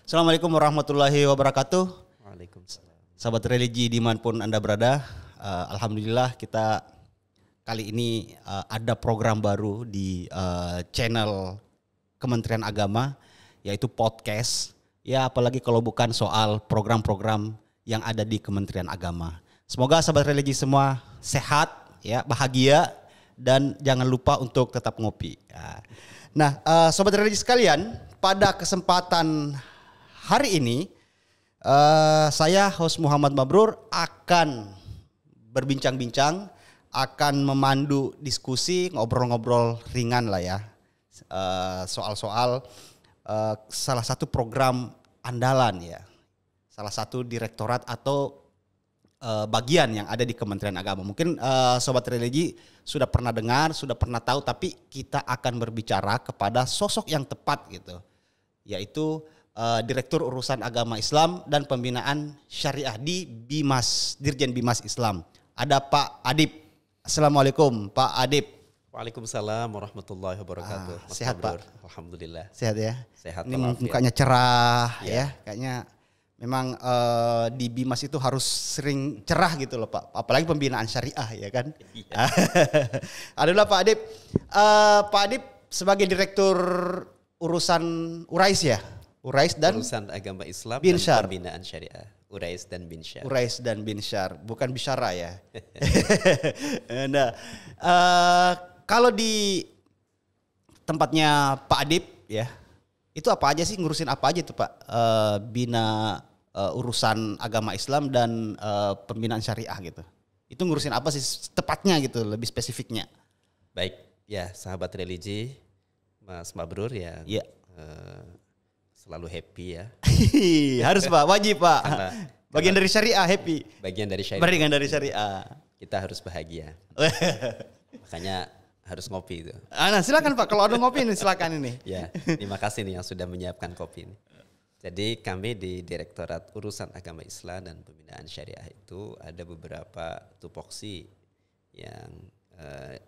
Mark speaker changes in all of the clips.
Speaker 1: Assalamualaikum warahmatullahi wabarakatuh.
Speaker 2: Waalaikumsalam.
Speaker 1: Sahabat religi dimanapun Anda berada, alhamdulillah kita kali ini ada program baru di channel Kementerian Agama, yaitu podcast. Ya, apalagi kalau bukan soal program-program yang ada di Kementerian Agama. Semoga sahabat religi semua sehat, ya, bahagia, dan jangan lupa untuk tetap ngopi. Nah, sahabat religi sekalian, pada kesempatan hari ini saya host Muhammad Mabrur akan berbincang-bincang, akan memandu diskusi, ngobrol-ngobrol ringan lah ya, soal-soal salah satu program andalan ya, salah satu direktorat atau bagian yang ada di Kementerian Agama. Mungkin sobat religi sudah pernah dengar, sudah pernah tahu, tapi kita akan berbicara kepada sosok yang tepat gitu, yaitu Direktur Urusan Agama Islam dan Pembinaan Syariah di Bimas, Dirjen Bimas Islam. Ada Pak Adib. Assalamualaikum Pak Adib.
Speaker 2: Waalaikumsalam warahmatullahi wabarakatuh.
Speaker 1: Sehat Pak?
Speaker 2: Alhamdulillah.
Speaker 1: Sehat ya?
Speaker 2: Sehat.
Speaker 1: Ini mukanya cerah ya. Kayaknya memang di Bimas itu harus sering cerah gitu loh Pak. Apalagi pembinaan syariah ya kan. Adalah Pak Adib. Pak Adib sebagai Direktur Urusan Urais ya? Urais dan
Speaker 2: Urusan Agama Islam
Speaker 1: Binsyar.
Speaker 2: dan Pembinaan Syariah. Urais dan Binsyar.
Speaker 1: Urais dan Binsyar, bukan Bisyara ya. Nah, kalau di tempatnya Pak Adib ya, itu apa aja sih, ngurusin apa aja itu Pak? Bina urusan agama Islam dan pembinaan syariah gitu. Itu ngurusin apa sih tepatnya gitu, lebih spesifiknya?
Speaker 2: Baik, ya sahabat religi, Mas Mabrur yang
Speaker 1: Ya.
Speaker 2: selalu happy ya.
Speaker 1: Harus Pak, wajib Pak. Bagian dari syariah happy.
Speaker 2: Bagian dari syariah.
Speaker 1: Bagian dari syariah.
Speaker 2: Kita harus bahagia. Makanya harus ngopi itu.
Speaker 1: Nah, silakan Pak, kalau ada ngopi ini silakan ini.
Speaker 2: Ya, terima kasih nih yang sudah menyiapkan kopi ini. Jadi kami di Direktorat Urusan Agama Islam dan Pembinaan Syariah itu ada beberapa tupoksi yang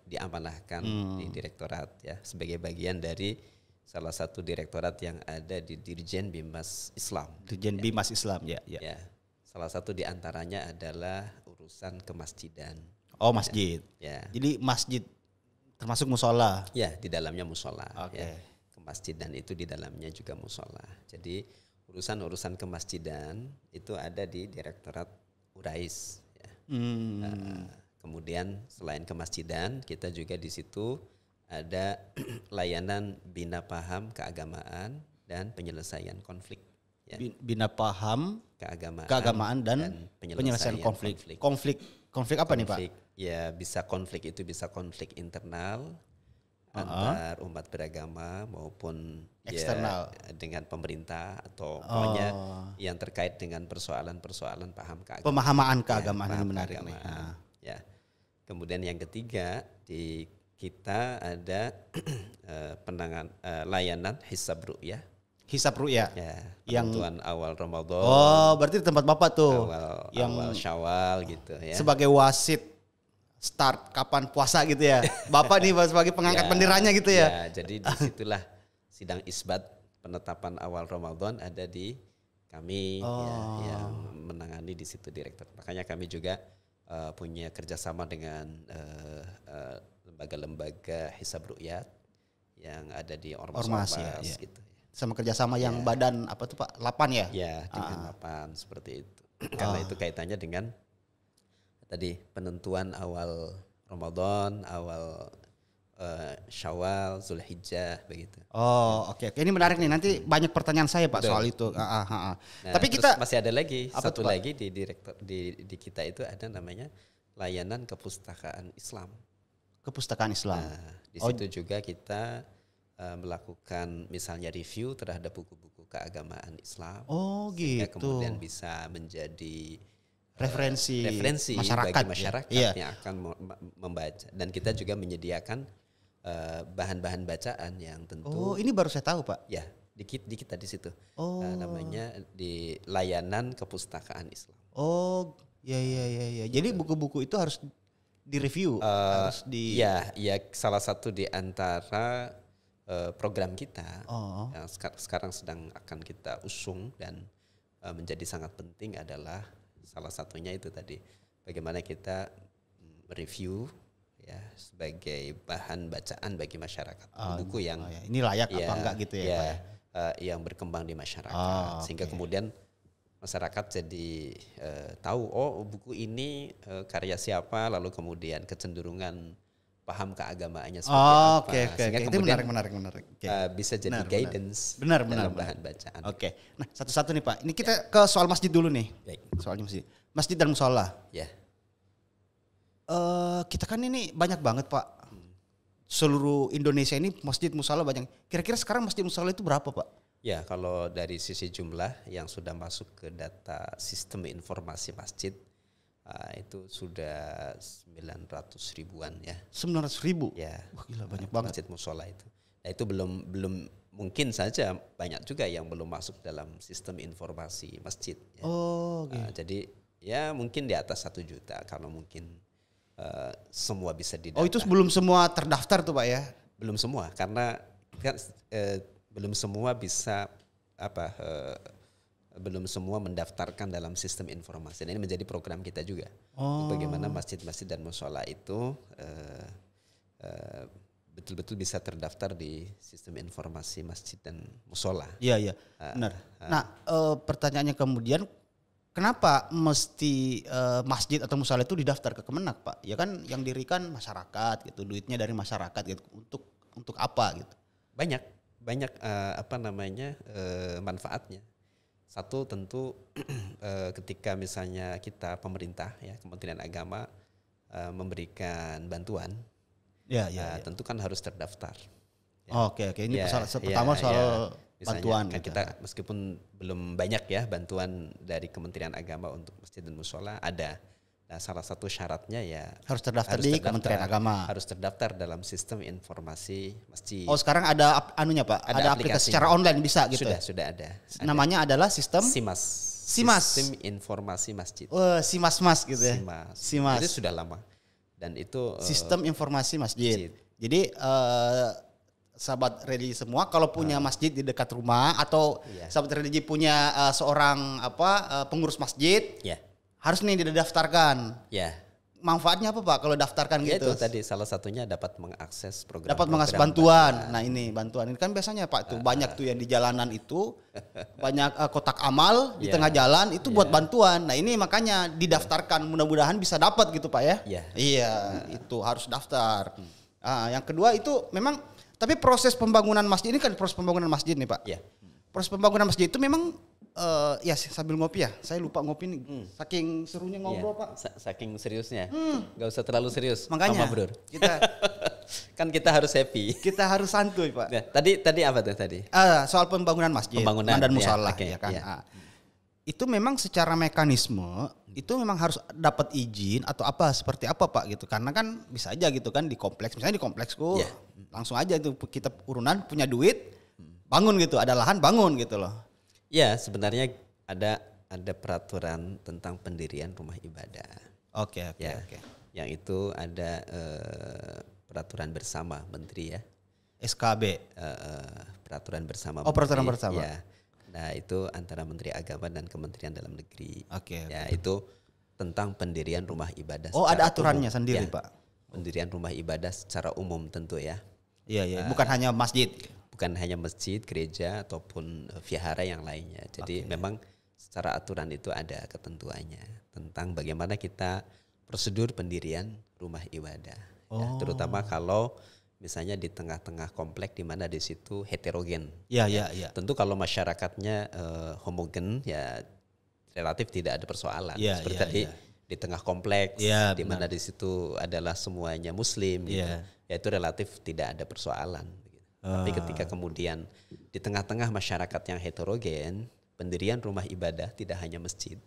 Speaker 2: diamanahkan di direktorat ya, sebagai bagian dari salah satu direktorat yang ada di Dirjen Bimas Islam.
Speaker 1: Dirjen Bimas Islam ya.
Speaker 2: Ya, salah satu diantaranya adalah urusan kemasjidan.
Speaker 1: Oh, masjid.
Speaker 2: Ya.
Speaker 1: Jadi masjid termasuk musola.
Speaker 2: Ya, di dalamnya musola.
Speaker 1: Oke.
Speaker 2: Ya. Kemasjidan itu di dalamnya juga musola. Jadi urusan-urusan kemasjidan itu ada di Direktorat Urais. Ya. Kemudian selain kemasjidan, kita juga di situ ada layanan bina paham keagamaan dan penyelesaian konflik. Ya.
Speaker 1: Bina paham keagamaan dan penyelesaian konflik. Konflik apa nih Pak?
Speaker 2: Ya, bisa konflik itu bisa konflik internal antar umat beragama maupun
Speaker 1: eksternal
Speaker 2: ya, dengan pemerintah atau pokoknya yang terkait dengan persoalan-persoalan paham keagamaan.
Speaker 1: Pemahaman keagamaan
Speaker 2: ya,
Speaker 1: ini menarik nih.
Speaker 2: Ya. Kemudian yang ketiga di kita ada layanan hisab ru'yah.
Speaker 1: Hisab ru'yah.
Speaker 2: Ya, penentuan awal Ramadan.
Speaker 1: Oh, berarti di tempat Bapak tuh.
Speaker 2: Awal Syawal gitu ya.
Speaker 1: Sebagai wasit start kapan puasa gitu ya. Bapak nih sebagai pengangkat benderanya gitu ya.
Speaker 2: Ya, jadi disitulah sidang isbat penetapan awal Ramadan ada di kami ya, yang menangani di situ direktur. Makanya kami juga punya kerjasama dengan lembaga-lembaga hisab ru'yat yang ada di ormas
Speaker 1: ya.
Speaker 2: gitu.
Speaker 1: Sama kerjasama yang badan apa tuh Pak? 8 ya?
Speaker 2: Ya, dengan 8 seperti itu. Karena itu kaitannya dengan tadi penentuan awal Ramadan, awal Syawal, Zulhijjah begitu.
Speaker 1: Oh, oke. Ini menarik nih. Nanti banyak pertanyaan saya Pak soal itu.
Speaker 2: Nah,
Speaker 1: tapi kita
Speaker 2: masih ada lagi satu
Speaker 1: tuh,
Speaker 2: lagi di direktur di kita itu ada namanya layanan kepustakaan Islam.
Speaker 1: Kepustakaan Islam.
Speaker 2: Nah, di situ juga kita melakukan misalnya review terhadap buku-buku keagamaan Islam.
Speaker 1: Oh, gitu.
Speaker 2: Kemudian bisa menjadi
Speaker 1: referensi
Speaker 2: masyarakat bagi masyarakat
Speaker 1: ya.
Speaker 2: yang akan membaca, dan kita juga menyediakan bahan-bahan bacaan yang tentu.
Speaker 1: Oh, ini baru saya tahu Pak.
Speaker 2: Ya, di kita di situ. Namanya di layanan kepustakaan Islam.
Speaker 1: Oh, ya. Jadi buku-buku itu harus direview, harus di.
Speaker 2: Ya, salah satu di antara program kita
Speaker 1: Oh.
Speaker 2: yang sekarang sedang akan kita usung dan menjadi sangat penting adalah salah satunya itu tadi bagaimana kita review ya sebagai bahan bacaan bagi masyarakat buku yang
Speaker 1: ya. Ini layak apa enggak gitu ya, Pak ya?
Speaker 2: Yang berkembang di masyarakat sehingga kemudian masyarakat jadi tahu buku ini karya siapa, lalu kemudian kecenderungan paham keagamaannya seperti apa.
Speaker 1: Oke. Itu menarik.
Speaker 2: Bisa jadi guidance
Speaker 1: benar.
Speaker 2: dalam bahan bacaan.
Speaker 1: Oke. Nah, satu-satu nih Pak. Ini kita ke soal masjid dulu nih.
Speaker 2: Baik.
Speaker 1: Soalnya masjid dan musola.
Speaker 2: Ya.
Speaker 1: Kita kan ini banyak banget Pak. Seluruh Indonesia ini masjid musola banyak. Kira-kira sekarang masjid musola itu berapa Pak?
Speaker 2: Ya, kalau dari sisi jumlah yang sudah masuk ke data sistem informasi masjid itu sudah 900 ribuan ya.
Speaker 1: 900 ribu?
Speaker 2: Ya.
Speaker 1: Wah, gila banyak banget.
Speaker 2: Masjid musola itu. Nah, itu belum mungkin saja banyak juga yang belum masuk dalam sistem informasi masjid. Ya.
Speaker 1: Okay.
Speaker 2: Jadi ya mungkin di atas 1 juta kalau mungkin semua bisa didata.
Speaker 1: Oh itu belum semua terdaftar tuh Pak ya?
Speaker 2: Belum semua karena kan belum semua bisa belum semua mendaftarkan dalam sistem informasi. Dan ini menjadi program kita juga. Bagaimana masjid-masjid dan musola itu betul-betul bisa terdaftar di sistem informasi masjid dan musola.
Speaker 1: Iya, benar. Nah, pertanyaannya kemudian, kenapa mesti masjid atau musola itu didaftar ke Kemenak, Pak? Ya kan yang dirikan masyarakat gitu, duitnya dari masyarakat gitu. Untuk apa gitu?
Speaker 2: Banyak manfaatnya. Satu tentu ketika misalnya kita pemerintah ya Kementerian Agama memberikan bantuan, tentu kan harus terdaftar.
Speaker 1: Ya. Oke. Ini pertama soal bantuan.
Speaker 2: Kan kita meskipun belum banyak ya bantuan dari Kementerian Agama untuk masjid dan musola ada. Nah, salah satu syaratnya ya
Speaker 1: harus terdaftar di Kementerian Agama.
Speaker 2: Harus terdaftar dalam sistem informasi masjid.
Speaker 1: Oh, sekarang ada anunya Pak? Ada aplikasi secara online bisa gitu.
Speaker 2: Sudah ada.
Speaker 1: Namanya adalah sistem
Speaker 2: SIMAS. Sistem informasi masjid.
Speaker 1: SIMAS gitu ya. SIMAS.
Speaker 2: Itu sudah lama. Dan itu
Speaker 1: sistem informasi masjid. Jadi sahabat religi semua kalau punya masjid di dekat rumah atau sahabat religi punya seorang pengurus masjid, harus nih didaftarkan.
Speaker 2: Ya.
Speaker 1: Manfaatnya apa Pak kalau daftarkan gitu?
Speaker 2: Itu tadi salah satunya dapat mengakses program.
Speaker 1: Dapat mengakses bantuan. Nah ini bantuan ini kan biasanya Pak tuh banyak tuh yang di jalanan itu banyak kotak amal di tengah jalan itu buat bantuan. Nah ini makanya didaftarkan mudah-mudahan bisa dapat gitu Pak ya. Iya itu harus daftar. Yang kedua itu memang tapi proses pembangunan masjid ini kan proses pembangunan masjid nih Pak. Proses pembangunan masjid itu memang sambil ngopi ya. Saya lupa ngopi nih. Saking serunya ngobrol Pak.
Speaker 2: Saking seriusnya. Gak usah terlalu serius.
Speaker 1: Makanya
Speaker 2: Bro.
Speaker 1: Kita
Speaker 2: kita harus happy.
Speaker 1: Kita harus santuy Pak.
Speaker 2: Nah, tadi apa tuh tadi?
Speaker 1: Soal pembangunan masjid dan musola ya kan. Itu memang secara mekanisme itu memang harus dapat izin atau apa seperti apa Pak gitu. Karena kan bisa aja gitu kan di kompleks. Misalnya di kompleksku langsung aja itu kita urunan punya duit bangun gitu. Ada lahan bangun gitu loh.
Speaker 2: Ya, sebenarnya ada peraturan tentang pendirian rumah ibadah.
Speaker 1: Oke.
Speaker 2: Yang itu ada peraturan bersama Menteri ya.
Speaker 1: SKB.
Speaker 2: Peraturan bersama.
Speaker 1: Peraturan bersama.
Speaker 2: Ya. Nah, itu antara Menteri Agama dan Kementerian Dalam Negeri.
Speaker 1: Oke.
Speaker 2: Ya, itu tentang pendirian rumah ibadah.
Speaker 1: Ada aturannya sendiri Pak.
Speaker 2: Pendirian rumah ibadah secara umum tentu ya.
Speaker 1: Iya. Bukan hanya masjid.
Speaker 2: Bukan hanya masjid, gereja ataupun vihara yang lainnya. Jadi memang secara aturan itu ada ketentuannya tentang bagaimana kita prosedur pendirian rumah ibadah. Ya, terutama kalau misalnya di tengah-tengah komplek di mana di situ heterogen.
Speaker 1: Iya.
Speaker 2: Tentu kalau masyarakatnya homogen ya relatif tidak ada persoalan. Seperti tadi di tengah kompleks di mana di situ adalah semuanya muslim gitu. Ya itu relatif tidak ada persoalan. Tapi ketika kemudian di tengah-tengah masyarakat yang heterogen, pendirian rumah ibadah tidak hanya masjid,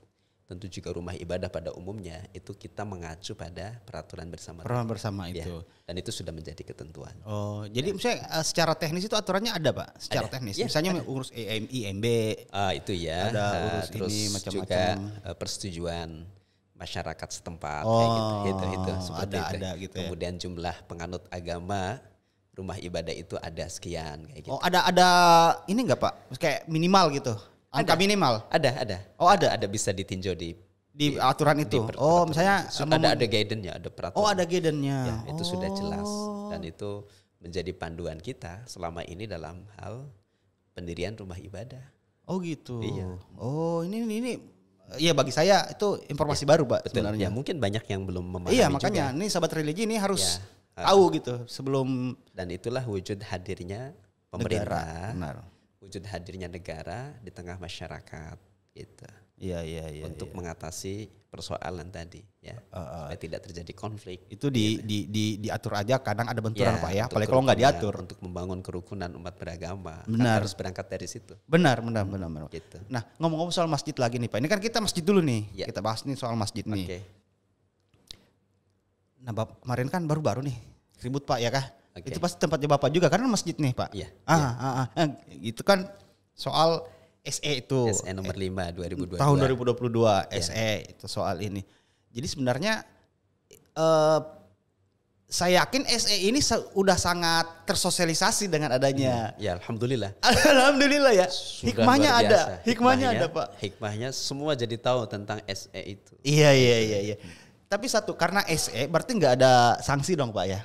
Speaker 2: tentu juga rumah ibadah pada umumnya itu kita mengacu pada peraturan bersama.
Speaker 1: Peraturan bersama itu.
Speaker 2: Dan itu sudah menjadi ketentuan.
Speaker 1: Jadi misalnya secara teknis itu aturannya ada Pak? Secara teknis. Misalnya urus IMB.
Speaker 2: Itu ya.
Speaker 1: Ada urus
Speaker 2: terus
Speaker 1: ini macam-macam.
Speaker 2: Juga persetujuan masyarakat setempat
Speaker 1: gitu.
Speaker 2: Itu seperti
Speaker 1: ada gitu ya.
Speaker 2: Kemudian jumlah penganut agama rumah ibadah itu ada sekian kayak gitu.
Speaker 1: Oh, ada ini enggak Pak? Kayak minimal gitu. Angka minimal.
Speaker 2: Ada.
Speaker 1: Oh, ada.
Speaker 2: Ada bisa ditinjau di
Speaker 1: aturan itu.
Speaker 2: peraturan.
Speaker 1: Misalnya
Speaker 2: ada guidance-nya, ada peraturan.
Speaker 1: Oh, ada guidance-nya.
Speaker 2: Ya, itu sudah jelas dan itu menjadi panduan kita selama ini dalam hal pendirian rumah ibadah.
Speaker 1: Oh gitu.
Speaker 2: Iya.
Speaker 1: Oh ini ya bagi saya itu informasi baru Pak
Speaker 2: Betul.
Speaker 1: sebenarnya.
Speaker 2: Ya, mungkin banyak yang belum memahami.
Speaker 1: Iya makanya
Speaker 2: juga.
Speaker 1: ini sahabat religi ini harus tahu gitu sebelum.
Speaker 2: Dan itulah wujud hadirnya pemerintah,
Speaker 1: Benar.
Speaker 2: wujud hadirnya negara di tengah masyarakat gitu.
Speaker 1: Iya.
Speaker 2: Untuk mengatasi persoalan tadi ya, supaya tidak terjadi konflik.
Speaker 1: Itu diatur aja, kadang ada benturan Pak ya,
Speaker 2: untuk
Speaker 1: apalagi kalau nggak
Speaker 2: kerukunan,
Speaker 1: diatur.
Speaker 2: Untuk membangun kerukunan umat beragama,
Speaker 1: Benar.
Speaker 2: kan harus berangkat dari situ.
Speaker 1: Benar.
Speaker 2: Gitu.
Speaker 1: Nah ngomong-ngomong soal masjid lagi nih Pak, ini kan kita masjid dulu nih,
Speaker 2: Ya.
Speaker 1: kita bahas nih soal masjid nih.
Speaker 2: Oke.
Speaker 1: Nah kemarin kan baru-baru nih ribut Pak ya kah?
Speaker 2: Oke.
Speaker 1: Itu pasti tempatnya Bapak juga karena masjid nih Pak.
Speaker 2: Iya.
Speaker 1: Itu kan soal SE itu.
Speaker 2: SE nomor 5 2022.
Speaker 1: Tahun 2022 SE itu soal ini. Jadi sebenarnya saya yakin SE ini udah sangat tersosialisasi dengan adanya.
Speaker 2: Ya alhamdulillah.
Speaker 1: Alhamdulillah ya.
Speaker 2: Sudah
Speaker 1: Hikmahnya
Speaker 2: luar
Speaker 1: ada.
Speaker 2: biasa.
Speaker 1: Hikmahnya ada Pak.
Speaker 2: Hikmahnya semua jadi tahu tentang SE itu.
Speaker 1: Iya. Tapi satu, karena SE berarti nggak ada sanksi dong Pak ya?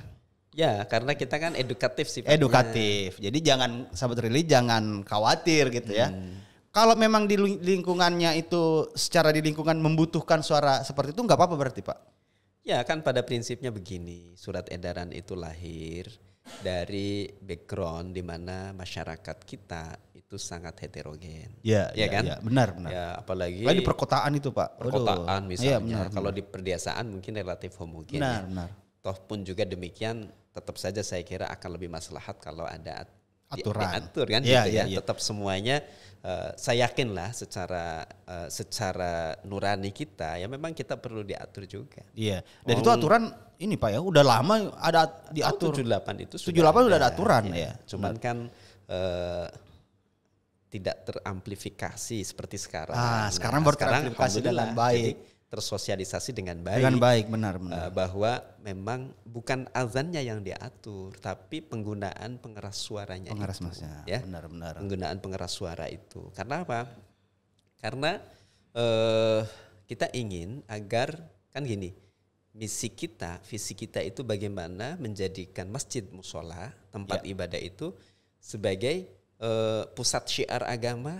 Speaker 2: Ya karena kita kan edukatif sifatnya.
Speaker 1: Edukatif. Jadi jangan sahabat religi jangan khawatir gitu ya. Kalau memang di lingkungannya itu secara di lingkungan membutuhkan suara seperti itu nggak apa-apa berarti Pak?
Speaker 2: Ya kan pada prinsipnya begini, surat edaran itu lahir dari background di mana masyarakat kita itu sangat heterogen.
Speaker 1: Iya kan? Ya, benar.
Speaker 2: Ya apalagi
Speaker 1: di perkotaan itu Pak.
Speaker 2: Perkotaan misalnya.
Speaker 1: Iya, benar.
Speaker 2: Kalau di perdesaan mungkin relatif homogen.
Speaker 1: Benar.
Speaker 2: Toh pun juga demikian, tetap saja saya kira akan lebih maslahat kalau ada
Speaker 1: aturan.
Speaker 2: diatur kan
Speaker 1: Iya.
Speaker 2: Tetap semuanya saya yakin lah secara nurani kita ya memang kita perlu diatur juga.
Speaker 1: Iya. Dan itu aturan ini Pak ya udah lama ada diatur.
Speaker 2: 78 itu
Speaker 1: 78 sudah ada aturan ya.
Speaker 2: Cuman kan tidak teramplifikasi seperti sekarang.
Speaker 1: Sekarang baru teramplifikasi dengan baik.
Speaker 2: Jadi tersosialisasi dengan baik.
Speaker 1: Dengan baik, benar.
Speaker 2: Bahwa memang bukan azannya yang diatur, tapi penggunaan pengeras suaranya. Ya?
Speaker 1: Benar.
Speaker 2: Penggunaan pengeras suara itu. Karena apa? Karena kita ingin agar kan gini, visi kita itu bagaimana menjadikan masjid musola, tempat ibadah itu sebagai pusat syiar agama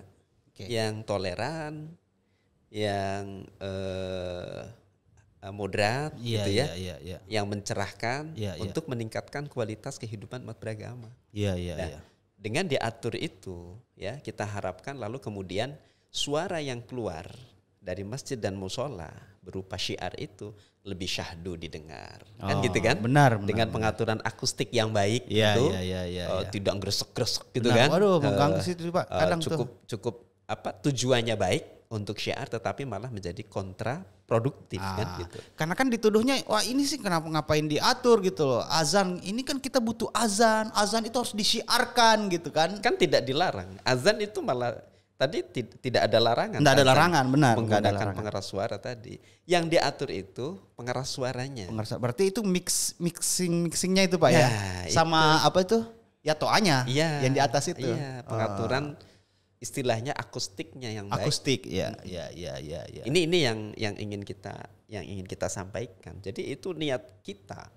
Speaker 2: yang toleran, yang moderat gitu ya, yang mencerahkan untuk meningkatkan kualitas kehidupan umat beragama. Dengan diatur itu ya kita harapkan lalu kemudian suara yang keluar dari masjid dan musola berupa syiar itu lebih syahdu didengar, kan gitu kan?
Speaker 1: Benar.
Speaker 2: Dengan pengaturan akustik yang baik
Speaker 1: itu,
Speaker 2: tidak gresek-gresek gitu
Speaker 1: benar.
Speaker 2: kan?
Speaker 1: Waduh, mengganggu situ Pak. Kadang
Speaker 2: cukup tujuannya baik untuk syiar tetapi malah menjadi kontraproduktif kan gitu.
Speaker 1: Karena kan dituduhnya wah ini sih kenapa ngapain diatur gitu loh. Azan ini kan kita butuh azan itu harus disiarkan gitu kan.
Speaker 2: Kan tidak dilarang. Azan itu malah tadi tidak ada larangan.
Speaker 1: Tidak ada larangan, benar.
Speaker 2: Menggunakan pengeras suara tadi. Yang diatur itu pengeras suaranya.
Speaker 1: Berarti itu mixingnya itu Pak ya. Sama itu. Apa itu? Ya toanya yang di atas itu.
Speaker 2: Iya, pengaturan istilahnya akustiknya yang baik.
Speaker 1: Akustik, ya.
Speaker 2: Ini yang ingin kita sampaikan. Jadi itu niat kita.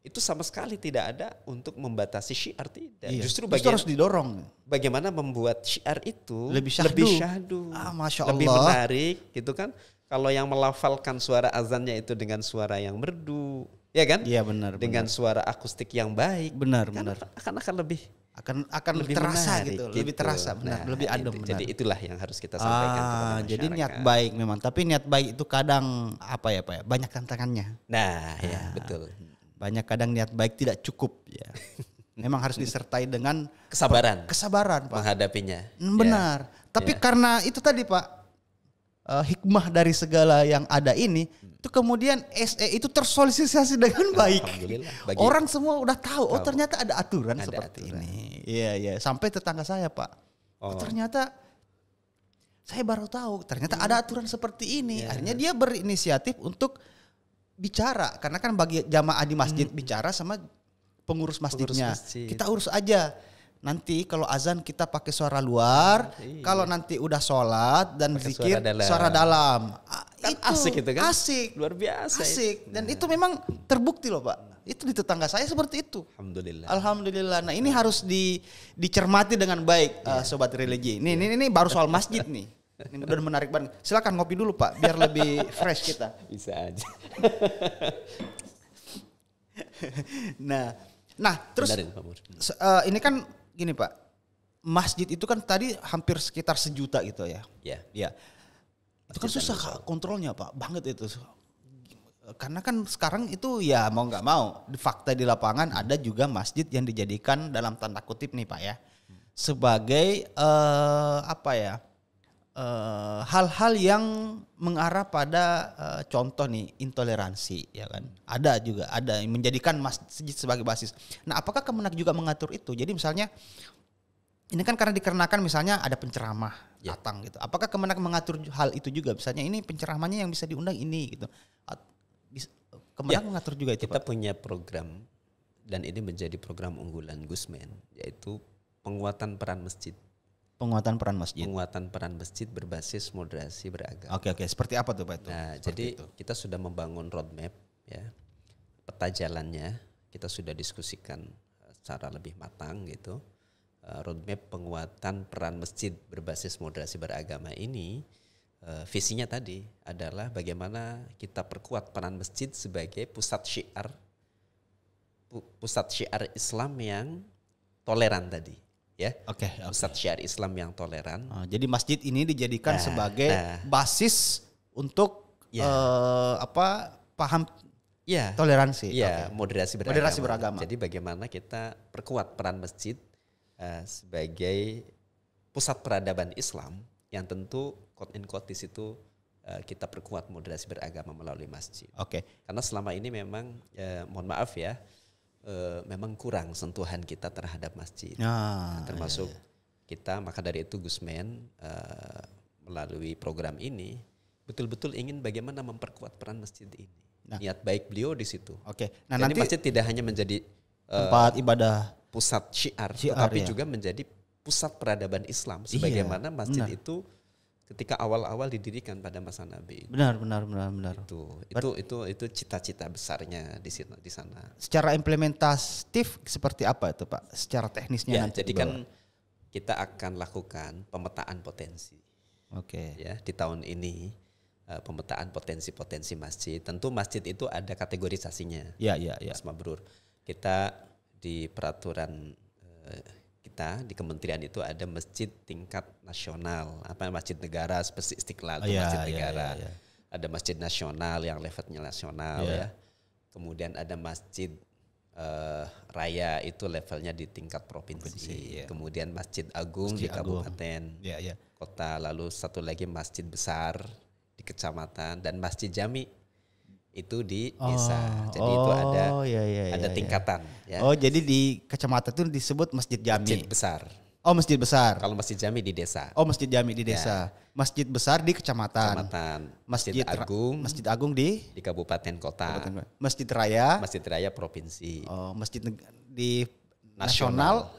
Speaker 2: Itu sama sekali tidak ada untuk membatasi syiar, tidak. Justru
Speaker 1: harus didorong.
Speaker 2: Bagaimana membuat syiar itu lebih syahdu,
Speaker 1: Masya Allah.
Speaker 2: lebih menarik, gitu kan? Kalau yang melafalkan suara azannya itu dengan suara yang merdu, ya kan?
Speaker 1: Iya benar.
Speaker 2: Dengan suara akustik yang baik,
Speaker 1: benar.
Speaker 2: Akan lebih
Speaker 1: lebih terasa
Speaker 2: menarik,
Speaker 1: gitu, lebih terasa, benar, lebih adem.
Speaker 2: Jadi itulah yang harus kita sampaikan kepada masyarakat.
Speaker 1: Jadi niat baik memang, tapi niat baik itu kadang apa ya Pak? Banyak tantangannya.
Speaker 2: Ya betul.
Speaker 1: Banyak kadang niat baik tidak cukup ya. Memang harus disertai dengan
Speaker 2: kesabaran
Speaker 1: Pak
Speaker 2: menghadapinya.
Speaker 1: Benar. Tapi karena itu tadi Pak, hikmah dari segala yang ada ini itu kemudian SE itu tersosialisasi dengan baik. Orang semua udah tahu, ternyata ada aturan seperti ini. Iya. Sampai tetangga saya Pak. Ternyata saya baru tahu ternyata ada aturan seperti ini. Akhirnya dia berinisiatif untuk bicara, karena kan bagi jamaah di masjid bicara sama pengurus masjidnya.
Speaker 2: masjid.
Speaker 1: Kita urus aja. Nanti kalau azan kita pakai suara luar, kalau nanti udah sholat dan
Speaker 2: Pakai
Speaker 1: zikir suara dalam.
Speaker 2: Kan asik itu kan?
Speaker 1: Asik.
Speaker 2: Luar biasa.
Speaker 1: Asik. Dan itu memang terbukti loh Pak. Itu di tetangga saya seperti itu. Alhamdulillah. Nah ini harus dicermati dengan baik sobat religi. Ini baru soal masjid nih. Ini udah menarik banget. Silakan ngopi dulu Pak, biar lebih fresh kita.
Speaker 2: Bisa aja.
Speaker 1: Nah terus
Speaker 2: Benerin, Pak Mur.
Speaker 1: ini kan gini Pak, masjid itu kan tadi hampir sekitar 1 juta gitu ya.
Speaker 2: Ya.
Speaker 1: Itu kan susah Kak, kontrolnya Pak, banget itu. Karena kan sekarang itu ya mau nggak mau, fakta di lapangan ada juga masjid yang dijadikan dalam tanda kutip nih Pak ya, sebagai hal-hal yang mengarah pada contoh nih intoleransi ya kan. Ada yang menjadikan masjid sebagai basis. Nah, apakah Kemenak juga mengatur itu? Jadi misalnya ini kan karena dikarenakan misalnya ada penceramah datang gitu. Apakah Kemenak mengatur hal itu juga? Misalnya ini penceramahnya yang bisa diundang ini gitu. Kemenak mengatur juga itu.
Speaker 2: Kita punya program dan ini menjadi program unggulan Gusmen, yaitu penguatan peran masjid.
Speaker 1: Penguatan peran masjid
Speaker 2: Berbasis moderasi beragama.
Speaker 1: Oke. Seperti apa tuh Pak itu?
Speaker 2: Nah, jadi kita sudah membangun roadmap ya. Peta jalannya kita sudah diskusikan secara lebih matang gitu. Roadmap penguatan peran masjid berbasis moderasi beragama ini visinya tadi adalah bagaimana kita perkuat peran masjid sebagai pusat syiar Islam yang toleran tadi. Ya, pusat syiar Islam yang toleran.
Speaker 1: Jadi masjid ini dijadikan sebagai basis untuk paham toleransi.
Speaker 2: Moderasi beragama. Jadi bagaimana kita perkuat peran masjid sebagai pusat peradaban Islam yang tentu quote and quote di situ kita perkuat moderasi beragama melalui masjid. Karena selama ini memang mohon maaf ya, memang kurang sentuhan kita terhadap masjid. Termasuk kita, maka dari itu Gusmen melalui program ini betul-betul ingin bagaimana memperkuat peran masjid ini. Niat baik beliau di situ.
Speaker 1: Nah,
Speaker 2: jadi
Speaker 1: nanti
Speaker 2: masjid tidak hanya menjadi
Speaker 1: tempat ibadah,
Speaker 2: pusat syiar tetapi juga menjadi pusat peradaban Islam. Sebagaimana masjid itu ketika awal-awal didirikan pada masa Nabi.
Speaker 1: Benar.
Speaker 2: Itu cita-cita besarnya di sana.
Speaker 1: Secara implementatif seperti apa itu Pak? Secara teknisnya nanti.
Speaker 2: Jadi kan kita akan lakukan pemetaan potensi. Ya, di tahun ini pemetaan potensi masjid. Tentu masjid itu ada kategorisasinya. Mas Mabrur. Kita di peraturan kita di kementerian itu ada masjid tingkat nasional, masjid negara seperti Istiqlal itu masjid negara. Ada masjid nasional yang levelnya nasional ya. Kemudian ada masjid raya itu levelnya di tingkat provinsi. Kemudian masjid agung di kabupaten, kota, lalu satu lagi masjid besar di kecamatan dan masjid jami itu di desa. Jadi itu ada tingkatan. Ya.
Speaker 1: Jadi di kecamatan itu disebut masjid jami.
Speaker 2: Masjid besar.
Speaker 1: Masjid besar.
Speaker 2: Kalau masjid jami di desa.
Speaker 1: Masjid jami di desa. Masjid besar di kecamatan. Masjid agung di
Speaker 2: kabupaten kota.
Speaker 1: Masjid raya
Speaker 2: provinsi.
Speaker 1: Masjid di nasional.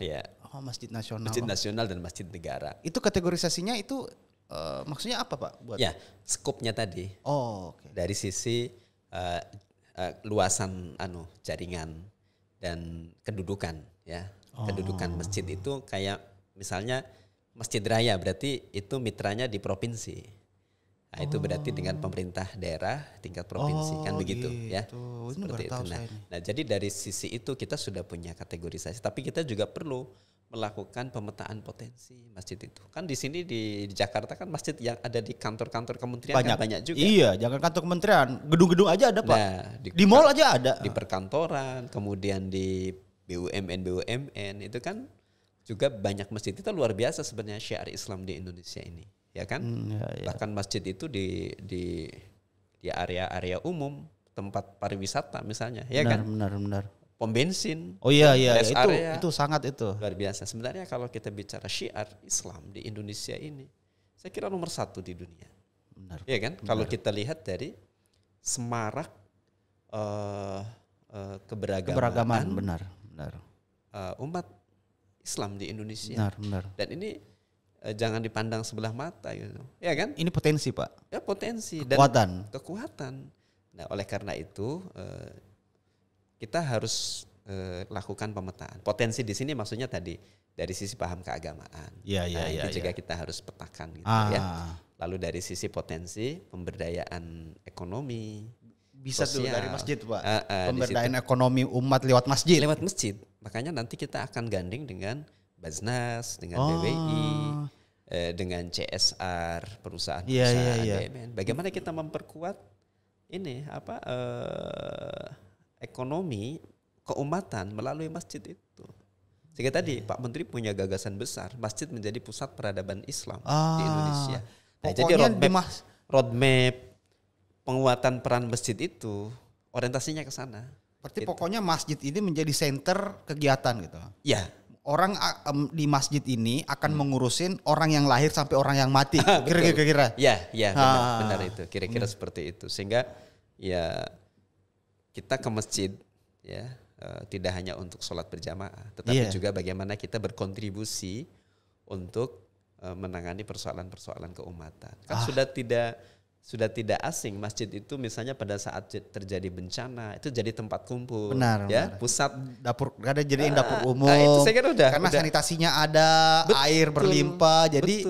Speaker 1: Masjid nasional.
Speaker 2: Masjid nasional dan masjid negara.
Speaker 1: Itu kategorisasinya itu maksudnya apa Pak?
Speaker 2: Skopnya tadi. Dari sisi luasan jaringan dan kedudukan ya. Kedudukan masjid itu kayak misalnya masjid raya berarti itu mitranya di provinsi. Nah, itu berarti dengan pemerintah daerah tingkat provinsi kan begitu ya. Seperti itu. Nah, jadi dari sisi itu kita sudah punya kategorisasi, tapi kita juga perlu melakukan pemetaan potensi masjid itu. Kan di sini di Jakarta kan masjid yang ada di kantor-kantor kementerian banyak juga.
Speaker 1: Iya, jangan kantor kementerian, gedung-gedung aja ada Pak. Di mall aja ada.
Speaker 2: Di perkantoran, kemudian di BUMN itu kan juga banyak masjid. Itu luar biasa sebenarnya syiar Islam di Indonesia ini, ya kan? Bahkan masjid itu di area-area umum, tempat pariwisata misalnya, ya kan?
Speaker 1: Benar.
Speaker 2: Pom bensin.
Speaker 1: Itu sangat itu.
Speaker 2: Luar biasa. Sebenarnya kalau kita bicara syiar Islam di Indonesia ini, saya kira nomor 1 di dunia. Iya kan? Kalau kita lihat dari semarak keberagaman.
Speaker 1: Benar. Benar.
Speaker 2: Umat Islam di Indonesia.
Speaker 1: Benar.
Speaker 2: Dan ini jangan dipandang sebelah mata gitu. Ya kan?
Speaker 1: Ini potensi, Pak.
Speaker 2: Ya potensi
Speaker 1: Kekuatan.
Speaker 2: dan kekuatan. Nah, oleh karena itu kita harus lakukan pemetaan. Potensi di sini maksudnya tadi dari sisi paham keagamaan. Itu juga kita harus petakan gitu ya. Lalu dari sisi potensi pemberdayaan ekonomi,
Speaker 1: bisa
Speaker 2: sosial,
Speaker 1: tuh dari masjid, Pak.
Speaker 2: Pemberdayaan
Speaker 1: ekonomi umat lewat masjid.
Speaker 2: Lewat masjid. Makanya nanti kita akan gandeng dengan Basnas, dengan BWI, dengan CSR, perusahaan-perusahaan BUMN. Bagaimana kita memperkuat ini ekonomi keumatan melalui masjid itu. Sehingga tadi Pak Menteri punya gagasan besar, masjid menjadi pusat peradaban Islam di Indonesia. Nah, jadi roadmap penguatan peran masjid itu orientasinya ke sana.
Speaker 1: Berarti pokoknya masjid ini menjadi center kegiatan gitu.
Speaker 2: Ya.
Speaker 1: Orang di masjid ini akan mengurusin orang yang lahir sampai orang yang mati. Kira-kira.
Speaker 2: Ya, benar itu. Kira-kira seperti itu. Sehingga ya kita ke masjid ya tidak hanya untuk sholat berjamaah, tetapi juga bagaimana kita berkontribusi untuk menangani persoalan-persoalan keumatan. Kan sudah tidak asing masjid itu misalnya pada saat terjadi bencana itu jadi tempat kumpul,
Speaker 1: benar.
Speaker 2: Pusat
Speaker 1: dapur, ada jadiin dapur umum.
Speaker 2: Itu saya kira
Speaker 1: karena sanitasinya ada, air berlimpah, jadi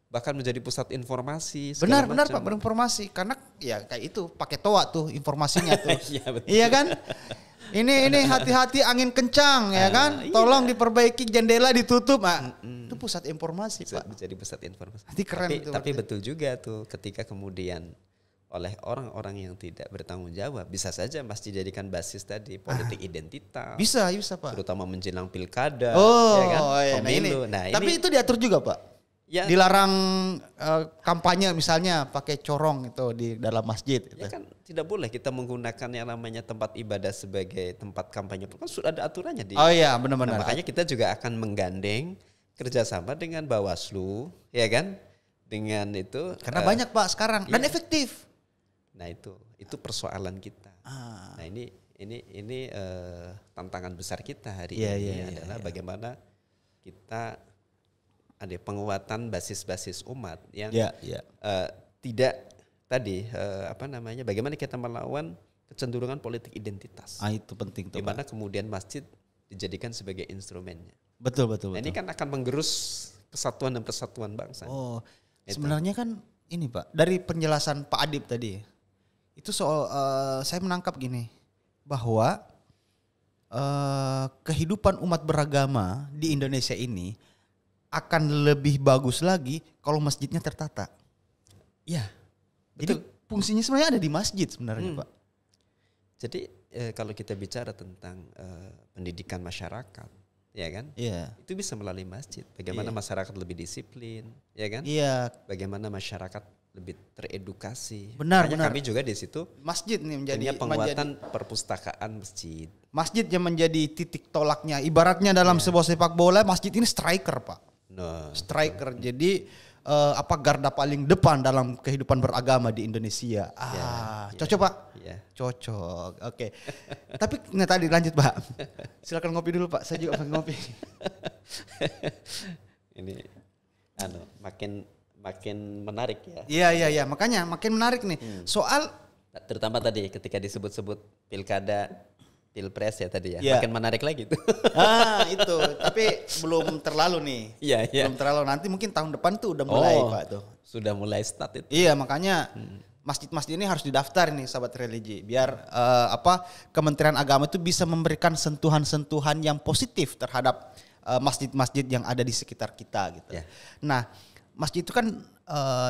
Speaker 2: bahkan menjadi pusat informasi.
Speaker 1: Benar Pak, berinformasi karena ya kayak itu pakai toa tuh informasinya tuh. Iya kan? Ini hati-hati angin kencang ya kan? Tolong diperbaiki jendela ditutup. Itu pusat informasi, Pak.
Speaker 2: Jadi pusat informasi.
Speaker 1: Keren
Speaker 2: tapi betul juga tuh ketika kemudian oleh orang-orang yang tidak bertanggung jawab bisa saja masjid dijadikan basis tadi politik identitas.
Speaker 1: Bisa Pak.
Speaker 2: Terutama menjelang pilkada,
Speaker 1: ya
Speaker 2: kan?
Speaker 1: Pemilu. Tapi itu diatur juga, Pak. Ya. Dilarang kampanye misalnya pakai corong itu di dalam masjid.
Speaker 2: Ya kan tidak boleh kita menggunakan yang namanya tempat ibadah sebagai tempat kampanye. Kan sudah ada aturannya di.
Speaker 1: Oh iya benar-benar.
Speaker 2: Nah, makanya kita juga akan menggandeng kerjasama dengan Bawaslu, ya kan? Dengan itu.
Speaker 1: Karena banyak Pak sekarang dan efektif.
Speaker 2: Nah itu persoalan kita. Nah ini tantangan besar kita hari ini adalah bagaimana kita ada penguatan basis-basis umat yang tidak tadi bagaimana kita melawan kecenderungan politik identitas.
Speaker 1: Itu penting tuh.
Speaker 2: Di mana kemudian masjid dijadikan sebagai instrumennya.
Speaker 1: Betul.
Speaker 2: Nah, ini kan akan menggerus kesatuan dan persatuan bangsa.
Speaker 1: Sebenarnya kan ini Pak, dari penjelasan Pak Adib tadi itu soal saya menangkap gini bahwa kehidupan umat beragama di Indonesia ini akan lebih bagus lagi kalau masjidnya tertata.
Speaker 2: Ya.
Speaker 1: Jadi fungsinya sebenarnya ada di masjid sebenarnya, Pak.
Speaker 2: Jadi kalau kita bicara tentang pendidikan masyarakat, ya kan?
Speaker 1: Iya.
Speaker 2: Itu bisa melalui masjid. Bagaimana masyarakat lebih disiplin, ya kan?
Speaker 1: Iya.
Speaker 2: Bagaimana masyarakat lebih teredukasi.
Speaker 1: Benar.
Speaker 2: Kami juga di situ.
Speaker 1: Masjid nih menjadi
Speaker 2: penguatan perpustakaan masjid.
Speaker 1: Masjid yang menjadi titik tolaknya. Ibaratnya dalam sebuah sepak bola, masjid ini striker, Pak. Striker. Jadi garda paling depan dalam kehidupan beragama di Indonesia. Cocok Pak?
Speaker 2: Ya.
Speaker 1: Cocok. Oke. Tapi tadi lanjut Pak. Silakan ngopi dulu Pak. Saya juga pengen ngopi.
Speaker 2: Ini makin menarik ya.
Speaker 1: Iya. Makanya makin menarik nih. Soal
Speaker 2: terutama tadi ketika disebut-sebut pilkada, pilpres ya tadi ya. Makin menarik lagi tuh.
Speaker 1: Itu. Tapi belum terlalu nih.
Speaker 2: Iya.
Speaker 1: Belum terlalu. Nanti mungkin tahun depan tuh udah mulai Pak tuh.
Speaker 2: Sudah mulai start itu.
Speaker 1: Iya, makanya masjid-masjid ini harus didaftar nih sahabat religi. Biar Kementerian Agama itu bisa memberikan sentuhan-sentuhan yang positif terhadap masjid-masjid yang ada di sekitar kita gitu. Yeah. Nah, masjid itu kan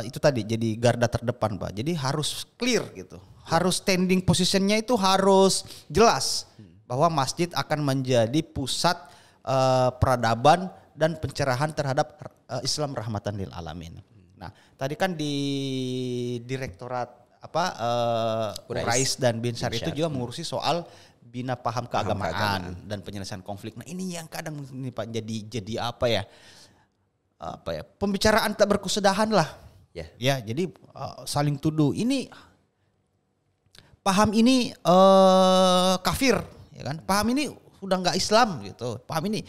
Speaker 1: itu tadi jadi garda terdepan Pak. Jadi harus clear gitu. Harus standing positionnya itu harus jelas bahwa masjid akan menjadi pusat peradaban dan pencerahan terhadap Islam rahmatan lil alamin. Nah, tadi kan di Direktorat Urais dan Binsar itu juga mengurusi soal bina paham keagamaan dan penyelesaian konflik. Nah, ini yang kadang ini Pak jadi pembicaraan tak berkesudahan lah. Ya, jadi saling tuduh. Ini paham ini kafir, ya kan? Paham ini sudah nggak Islam gitu. Paham ini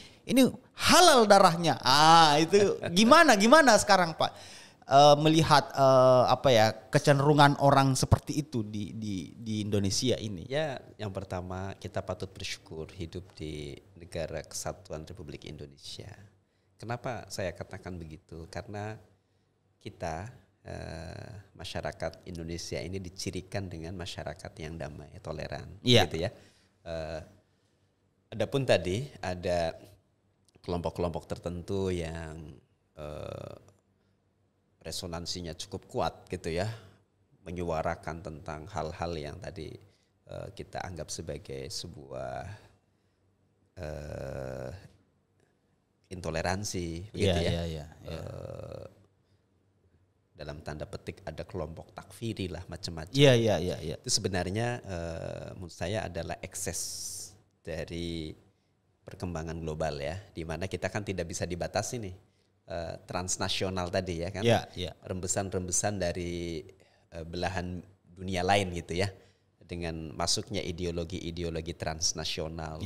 Speaker 1: halal darahnya. Itu gimana sekarang Pak melihat kecenderungan orang seperti itu di Indonesia ini?
Speaker 2: Ya, yang pertama kita patut bersyukur hidup di negara kesatuan Republik Indonesia. Kenapa saya katakan begitu? Karena kita masyarakat Indonesia ini dicirikan dengan masyarakat yang damai, toleran, gitu ya. Adapun tadi ada kelompok-kelompok tertentu yang resonansinya cukup kuat gitu ya, menyuarakan tentang hal-hal yang tadi kita anggap sebagai sebuah intoleransi, begitu ya. Dalam tanda petik ada kelompok takfiri lah macam-macam.
Speaker 1: Iya.
Speaker 2: Itu sebenarnya menurut saya adalah ekses dari perkembangan global ya, di mana kita kan tidak bisa dibatasi nih transnasional tadi ya kan, rembesan-rembesan dari belahan dunia lain gitu ya, dengan masuknya ideologi-ideologi transnasional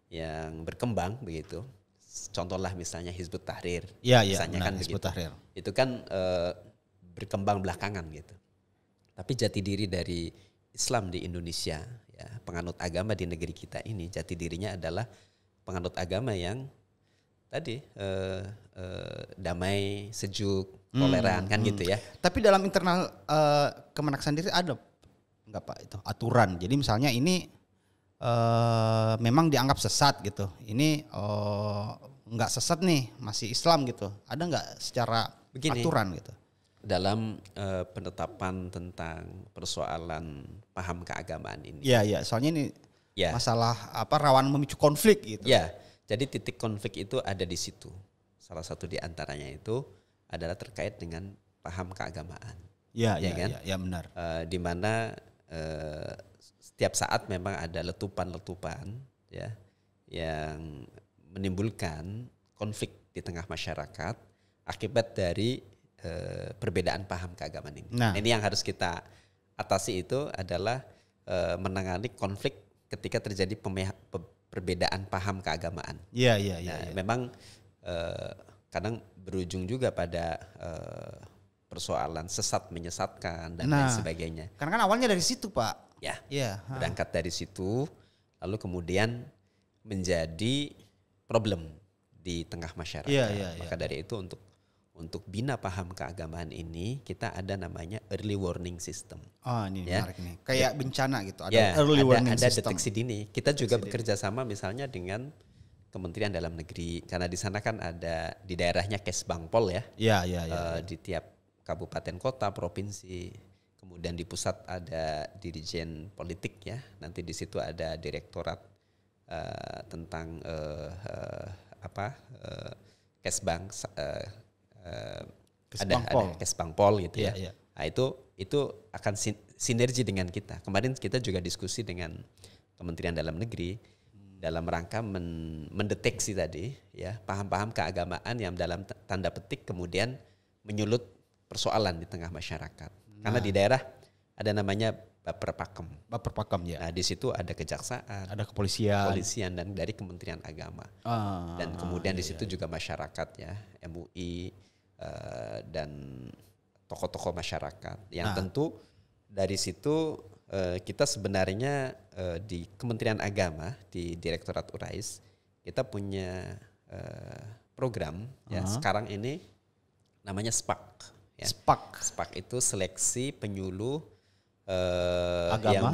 Speaker 2: yang berkembang begitu. Contohlah misalnya Hizbut Tahrir, misalnya kan begitu. Itu kan berkembang belakangan gitu. Tapi jati diri dari Islam di Indonesia, ya, penganut agama di negeri kita ini, jati dirinya adalah penganut agama yang tadi damai, sejuk, toleran kan gitu ya.
Speaker 1: Tapi dalam internal Kemenak sendiri ada nggak Pak itu aturan? Jadi misalnya ini memang dianggap sesat gitu. Ini nggak sesat nih, masih Islam gitu. Ada nggak secara aturan gitu?
Speaker 2: Dalam penetapan tentang persoalan paham keagamaan ini.
Speaker 1: Iya. Soalnya ini masalah rawan memicu konflik gitu.
Speaker 2: Ya, jadi titik konflik itu ada di situ. Salah satu di antaranya itu adalah terkait dengan paham keagamaan.
Speaker 1: Iya benar.
Speaker 2: Di mana setiap saat memang ada letupan-letupan ya yang menimbulkan konflik di tengah masyarakat akibat dari perbedaan paham keagamaan ini. Nah, ini yang harus kita atasi itu adalah menangani konflik ketika terjadi perbedaan paham keagamaan.
Speaker 1: Iya.
Speaker 2: Memang kadang berujung juga pada persoalan sesat menyesatkan dan lain sebagainya.
Speaker 1: Karena kan awalnya dari situ Pak.
Speaker 2: Berangkat dari situ, lalu kemudian menjadi problem di tengah masyarakat. Maka dari itu untuk bina paham keagamaan ini kita ada namanya early warning system.
Speaker 1: Ini menarik nih. Kayak bencana gitu. Ada early warning system.
Speaker 2: Deteksi dini. Kita juga bekerja sama misalnya dengan Kementerian Dalam Negeri, karena di sana kan ada di daerahnya Kesbangpol ya. Di tiap kabupaten kota, provinsi. Kemudian di pusat ada Dirjen Politik ya. Nanti di situ ada direktorat tentang Kesbang. Ada Kesbangpol gitu ya. Nah, itu akan sinergi dengan kita. Kemarin kita juga diskusi dengan Kementerian Dalam Negeri dalam rangka mendeteksi tadi ya paham-paham keagamaan yang dalam tanda petik kemudian menyulut persoalan di tengah masyarakat. Karena di daerah ada namanya Baperpakem ya. Nah, di situ ada kejaksaan,
Speaker 1: ada kepolisian
Speaker 2: dan dari Kementerian Agama. Dan kemudian di situ juga masyarakat ya, MUI dan tokoh-tokoh masyarakat. Yang tentu dari situ kita sebenarnya di Kementerian Agama di Direktorat URAIS kita punya program ya sekarang ini namanya SPAK. Ya. SPAK itu seleksi penyuluh yang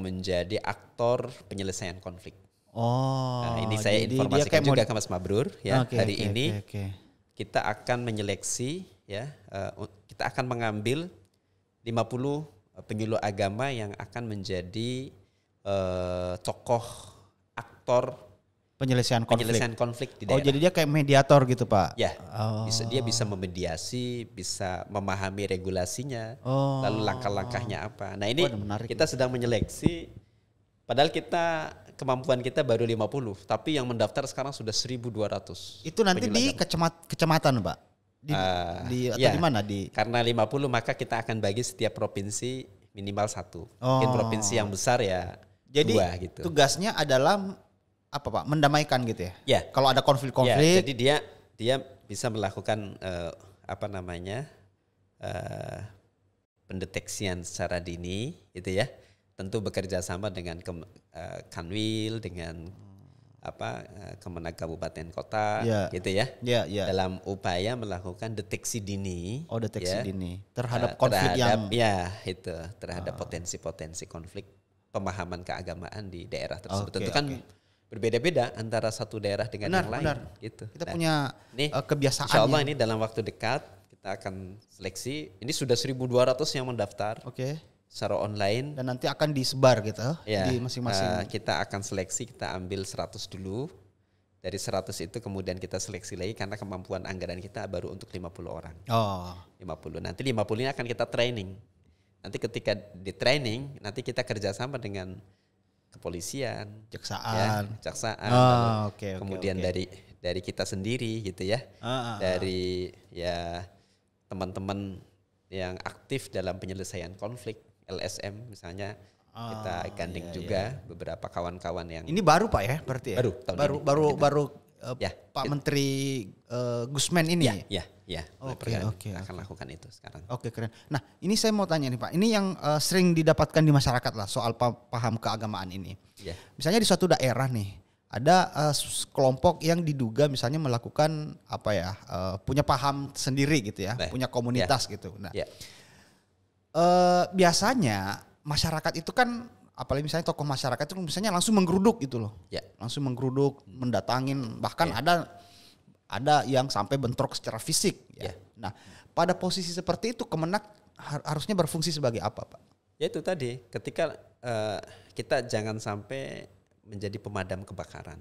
Speaker 2: menjadi aktor penyelesaian konflik. Nah, ini saya informasikan juga ke Mas Mabrur ya. Hari ini kita akan menyeleksi ya, kita akan mengambil 50 penyuluh agama yang akan menjadi tokoh aktor
Speaker 1: penyelesaian
Speaker 2: konflik di daerah.
Speaker 1: Jadi dia kayak mediator gitu Pak?
Speaker 2: Ya, dia bisa memediasi, bisa memahami regulasinya, lalu langkah-langkahnya apa. Nah ini kita sedang menyeleksi, padahal kemampuan kita baru 50, tapi yang mendaftar sekarang sudah 1.200.
Speaker 1: Itu nanti di kecamatan Pak? Di mana?
Speaker 2: Karena 50 maka kita akan bagi setiap provinsi minimal 1. Mungkin provinsi yang besar ya jadi 2 gitu.
Speaker 1: Tugasnya adalah apa Pak? Mendamaikan gitu ya?
Speaker 2: Ya.
Speaker 1: Kalau ada
Speaker 2: Ya,
Speaker 1: konflik-konflik.
Speaker 2: jadi dia bisa melakukan apa namanya pendeteksian secara dini, gitu ya. Tentu bekerja sama dengan Kanwil, dengan Kemenag Kabupaten Kota, gitu ya.
Speaker 1: Ya.
Speaker 2: Dalam upaya melakukan deteksi dini.
Speaker 1: Oh, deteksi
Speaker 2: ya,
Speaker 1: dini terhadap konflik
Speaker 2: terhadap potensi-potensi konflik pemahaman keagamaan di daerah tersebut.
Speaker 1: Oke,
Speaker 2: Tentu kan berbeda-beda antara satu daerah dengan yang lain. Gitu.
Speaker 1: Kita punya kebiasaan.
Speaker 2: Insya Allah ini dalam waktu dekat kita akan seleksi. Ini sudah 1.200 yang mendaftar. Secara online.
Speaker 1: Dan nanti akan disebar gitu
Speaker 2: ya,
Speaker 1: di masing-masing.
Speaker 2: Kita akan seleksi, kita ambil 100 dulu. Dari 100 itu kemudian kita seleksi lagi karena kemampuan anggaran kita baru untuk 50 orang. 50. Nanti 50 ini akan kita training. Nanti ketika di training, nanti kita kerjasama dengan kepolisian,
Speaker 1: kejaksaan,
Speaker 2: kemudian dari kita sendiri gitu ya, dari ya teman-teman yang aktif dalam penyelesaian konflik, LSM misalnya, kita gandeng juga beberapa kawan-kawan yang
Speaker 1: ini baru Pak ya, berarti ya? Baru Pak Menteri Gusmen ini.
Speaker 2: Kita akan lakukan itu sekarang.
Speaker 1: Oke, keren. Nah, ini saya mau tanya nih Pak, ini yang sering didapatkan di masyarakat lah soal paham keagamaan ini. Misalnya di suatu daerah nih, ada kelompok yang diduga misalnya melakukan punya paham sendiri gitu ya, punya komunitas gitu. Nah, biasanya masyarakat itu kan, apalagi misalnya tokoh masyarakat itu misalnya langsung menggeruduk gitu loh, langsung menggeruduk, mendatangin, bahkan ada yang sampai bentrok secara fisik. Nah, pada posisi seperti itu Kemenag harusnya berfungsi sebagai apa Pak?
Speaker 2: Ya itu tadi, ketika kita jangan sampai menjadi pemadam kebakaran.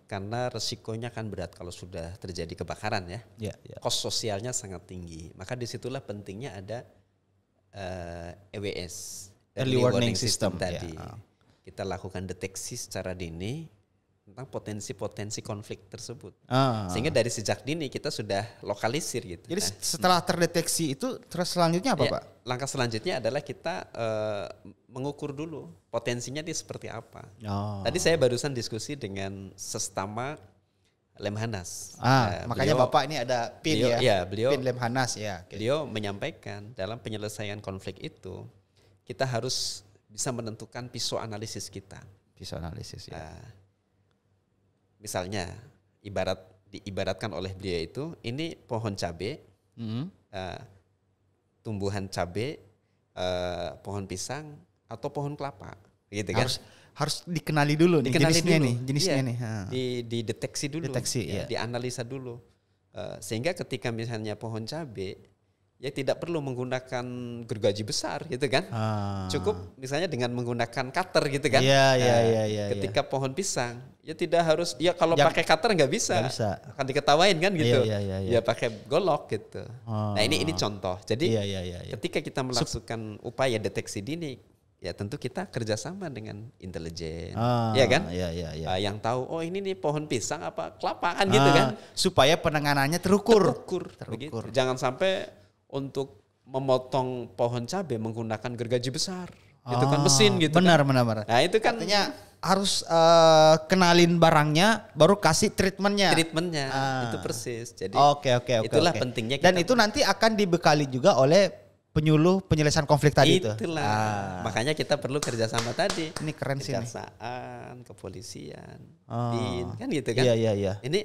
Speaker 2: Karena resikonya kan berat kalau sudah terjadi kebakaran ya. Kos sosialnya sangat tinggi. Maka disitulah pentingnya ada EWS, Early Warning System tadi. Kita lakukan deteksi secara dini tentang potensi-potensi konflik tersebut. Sehingga dari sejak dini kita sudah lokalisir gitu.
Speaker 1: Jadi setelah terdeteksi itu terus selanjutnya apa Pak?
Speaker 2: Langkah selanjutnya adalah kita mengukur dulu potensinya dia seperti apa. Tadi saya barusan diskusi dengan sesama Lemhanas.
Speaker 1: Makanya Bapak ini ada PIN PIN Lemhanas ya.
Speaker 2: Beliau menyampaikan dalam penyelesaian konflik itu kita harus bisa menentukan pisau analisis kita.
Speaker 1: Pisau analisis ya.
Speaker 2: Misalnya diibaratkan oleh beliau itu ini pohon cabai, tumbuhan cabai, pohon pisang atau pohon kelapa, gitu kan?
Speaker 1: Harus dikenali dulu nih jenisnya nih.
Speaker 2: Dideteksi dulu, dianalisa dulu, sehingga ketika misalnya pohon cabai, ya tidak perlu menggunakan gergaji besar, gitu kan? Cukup misalnya dengan menggunakan cutter, gitu kan? Ketika pohon pisang, ya tidak harus, ya kalau pakai cutter nggak bisa, akan diketawain kan gitu. Ya pakai golok gitu. Nah ini contoh. Jadi ketika kita melakukan upaya deteksi dini, ya tentu kita kerjasama dengan intelijen, ya kan? Yang tahu, oh ini nih pohon pisang apa kelapa kan gitu kan?
Speaker 1: Supaya penanganannya terukur.
Speaker 2: Begitu. Jangan sampai untuk memotong pohon cabai menggunakan gergaji besar, itu kan mesin gitu.
Speaker 1: Benar.
Speaker 2: Nah itu kan
Speaker 1: artinya harus kenalin barangnya, baru kasih treatmentnya.
Speaker 2: Itu persis. Jadi
Speaker 1: itulah
Speaker 2: pentingnya.
Speaker 1: Dan itu nanti akan dibekali juga oleh penyuluh penyelesaian konflik tadi itu.
Speaker 2: Makanya kita perlu kerjasama tadi.
Speaker 1: Ini keren sih.
Speaker 2: Kejaksaan, kepolisian, BIN, kan gitu kan. Ini